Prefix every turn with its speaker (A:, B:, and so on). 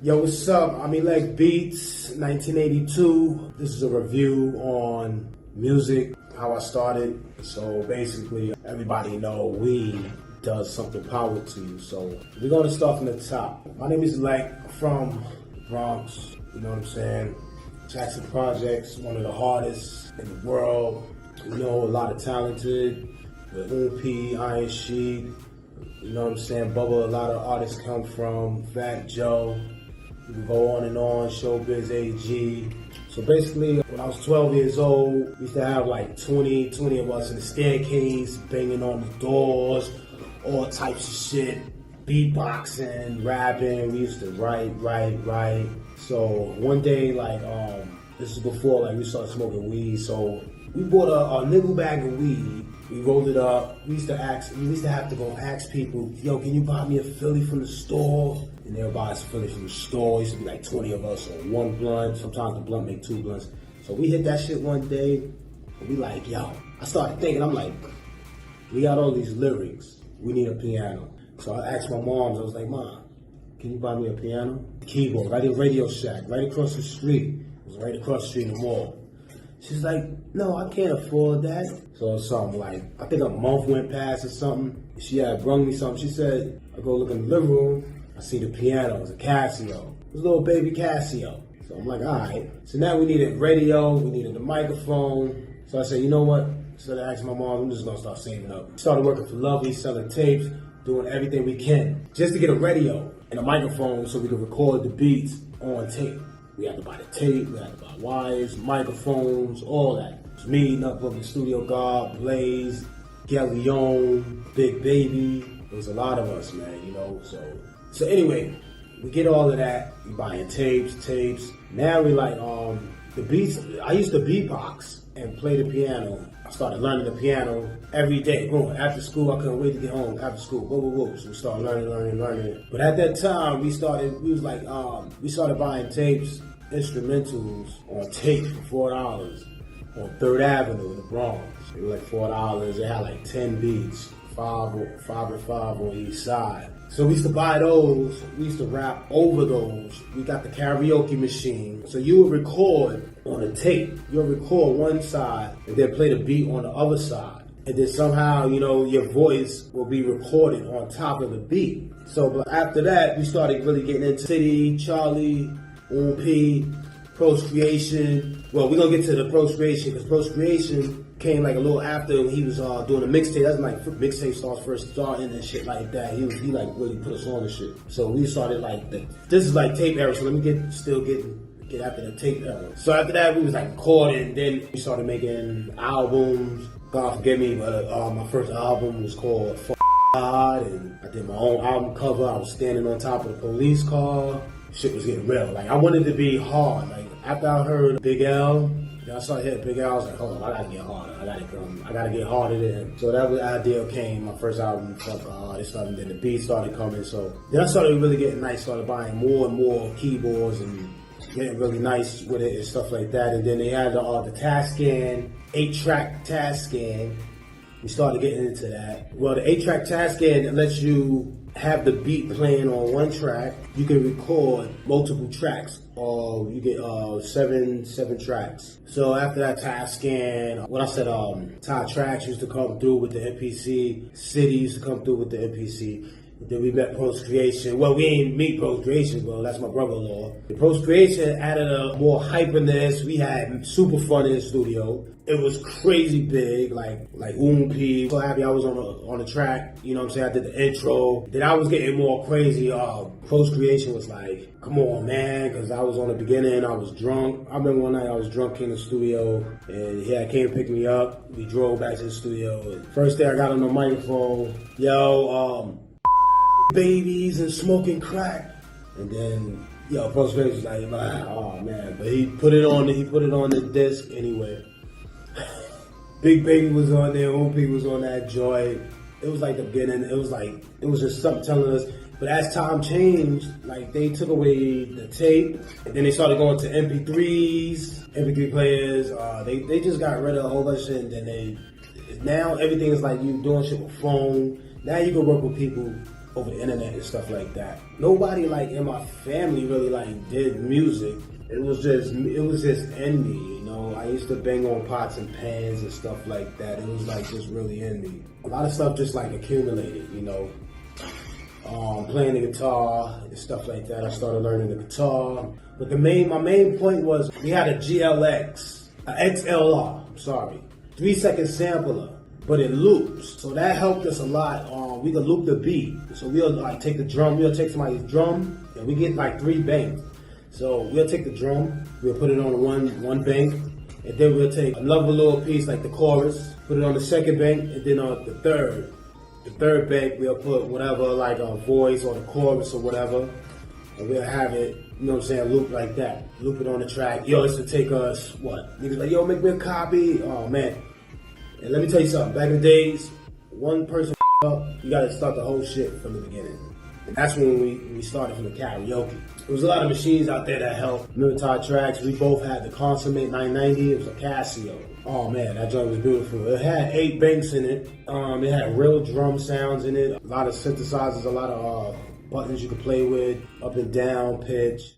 A: Yo, what's up? I'm ELEC BEATS, 1982. This is a review on music, how I started. So basically, everybody know weed does something powerful to you. So we're gonna start from the top. My name is ELEC, from the Bronx, you know what I'm saying? Jackson Projects, one of the hardest in the world. You know, a lot of talented, with UMP, Iron Sheet, you know what I'm saying? Bubba, a lot of artists come from, Fat Joe. We can go on and on, Showbiz AG. So basically, when I was 12 years old, we used to have like 20 of us in the staircase, banging on the doors, all types of shit, beatboxing, rapping. We used to write. So one day, like, this is before like we started smoking weed. So we bought a nickel bag of weed. We rolled it up. We used to have to go ask people, yo, can you buy me a Philly from the store? And they'll buy us a Philly from the store. It used to be like 20 of us on one blunt. Sometimes the blunt make 2 blunts. So we hit that shit one day. And we like, yo, I started thinking, I'm like, we got all these lyrics. We need a piano. So I asked my mom, I was like, Mom, can you buy me a piano? Keyboard, right in Radio Shack, right across the street. It was right across the street in the mall. She's like, no, I can't afford that. So it's something like, I think a month went past or something. She had brung me something. She said, I go look in the living room. I see the piano. It was a Casio. It was a little baby Casio. So I'm like, all right. So now we needed radio. We needed a microphone. So I said, you know what? Instead of asking my mom, I'm just going to start saving up. Started working for Lovely, selling tapes, doing everything we can just to get a radio and a microphone so we could record the beats on tape. We had to buy the tape, we had to buy wires, microphones, all that. It was me, Nutbook, Studio God, Blaze, Galleon, Big Baby. There was a lot of us, man, you know. So anyway, we get all of that. We buying tapes. Now we like the beats. I used to beatbox and play the piano. I started learning the piano every day. Boom. After school, I couldn't wait to get home. After school, whoa. So we started learning. But at that time, we started buying tapes, instrumentals on tape for $4 on 3rd Avenue in the Bronx. They were like $4. They had like 10 beats, 5 and 5 on each side. So we used to buy those. We used to rap over those. We got the karaoke machine. So you would record on a tape. You'll record one side and then play the beat on the other side. And then somehow, you know, your voice will be recorded on top of the beat. So but after that, we started really getting into City, Charlie, UMP, Prozcreationz. Well, we're going to get to the Prozcreationz because Prozcreationz came like a little after he was doing a mixtape. That's like mixtape stars first starting and shit like that. He like really put us on and shit. So we started like, this is like tape era, so let me get after the tape era. So after that, we was like recording, then we started making albums. God forgive me, but my first album was called God, and I did my own album cover. I was standing on top of the police car. Shit was getting real. Like I wanted to be hard. Like after I heard Big L, then I started hitting Big L. I was like, hold on, I gotta get harder. I gotta get harder than him. So that was the idea came. My first album, then the beats started coming. So then I started really getting nice. Started buying more and more keyboards and getting really nice with it and stuff like that. And then they had the Tascam 8-track Tascam. We started getting into that. Well, the 8-track Tascam lets you have the beat playing on one track. You can record multiple tracks, or you get 7 tracks. So after that Tascam, when I said Ty Tracks used to come through with the MPC, City used to come through with the MPC. Then we met Prozcreationz. Well, we ain't meet Prozcreationz, well, that's my brother-in-law. The Prozcreationz added a more hyperness. We had super fun in the studio. It was crazy big, like UMP. So happy I was on the track, you know what I'm saying? I did the intro. Then I was getting more crazy. Prozcreationz was like, come on, man, because I was on the beginning. I was drunk. I remember one night I was drunk in the studio, and he came to pick me up. We drove back to the studio. First day I got on the microphone, babies and smoking crack, and then Prozcreationz was like, oh man, but he put it on the disc anyway. Big Baby was on there, OP was on that joint. It was like the beginning. It was just something telling us. But as time changed, like they took away the tape, and then they started going to MP3s, MP3 players. They just got rid of a whole bunch of shit, and then now everything is like you doing shit with phone. Now you can work with people over the internet and stuff like that. Nobody like in my family really like did music. It was just in me, you know. I used to bang on pots and pans and stuff like that. It was like just really in me. A lot of stuff just like accumulated, you know. Playing the guitar and stuff like that. I started learning the guitar. But my main point was we had a XLR, sorry, 3-second sampler, but it loops. So that helped us a lot. We could loop the beat. So we'll like take the drum, we'll take somebody's drum, and we get like 3 banks. So we'll take the drum, we'll put it on one bank, and then we'll take another little piece like the chorus, put it on the second bank, and then on the third bank we'll put whatever, like a voice or the chorus or whatever, and we'll have it, you know what I'm saying, loop like that. Loop it on the track. Yo, it's to take us, what? Niggas like, yo, make me a copy. Oh man. And let me tell you something, back in the days, one person up, you gotta start the whole shit from the beginning. And that's when we started from the karaoke. There was a lot of machines out there that helped Military Tracks. We both had the Consummate 990. It was a Casio. Oh man, that joint was beautiful. It had 8 banks in it. It had real drum sounds in it. A lot of synthesizers, a lot of buttons you could play with, up and down, pitch.